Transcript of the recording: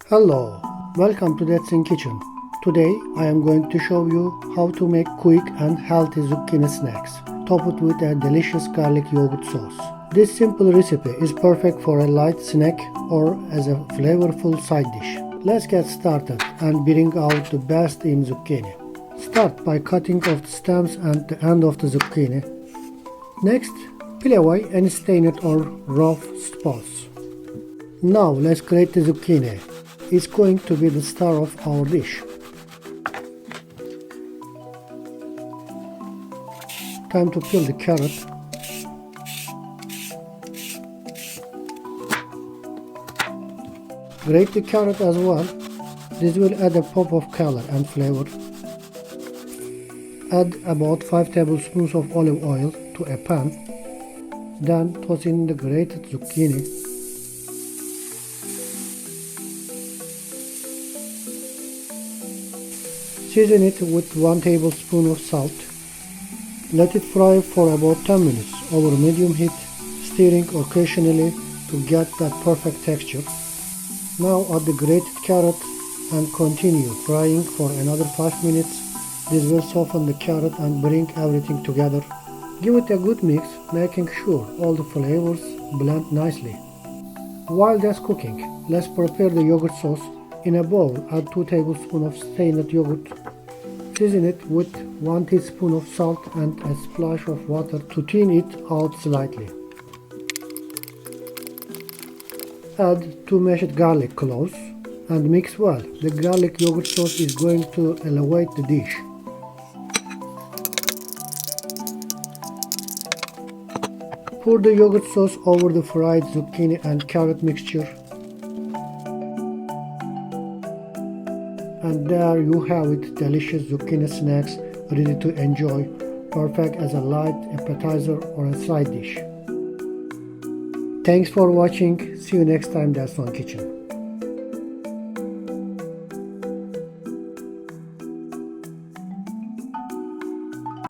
Hello, welcome to That's in Kitchen. Today I am going to show you how to make quick and healthy zucchini snacks, topped with a delicious garlic yogurt sauce. This simple recipe is perfect for a light snack or as a flavorful side dish. Let's get started and bring out the best in zucchini. Start by cutting off the stems and the end of the zucchini. Next, peel away any stained or rough spots. Now let's grate the zucchini. It's going to be the star of our dish. Time to peel the carrot. Grate the carrot as well. This will add a pop of color and flavor. Add about 5 tablespoons of olive oil to a pan. Then toss in the grated zucchini. Season it with 1 tablespoon of salt. Let it fry for about 10 minutes over medium heat, stirring occasionally to get that perfect texture. Now add the grated carrot and continue frying for another 5 minutes. This will soften the carrot and bring everything together. Give it a good mix, making sure all the flavors blend nicely. While that's cooking, let's prepare the yogurt sauce. In a bowl, add 2 tablespoons of strained yogurt. Season it with 1 teaspoon of salt and a splash of water to thin it out slightly. Add 2 mashed garlic cloves and mix well. The garlic yogurt sauce is going to elevate the dish. Pour the yogurt sauce over the fried zucchini and carrot mixture. And there you have it, delicious zucchini snacks ready to enjoy, perfect as a light appetizer or a side dish. Thanks for watching. See you next time, That's on Kitchen.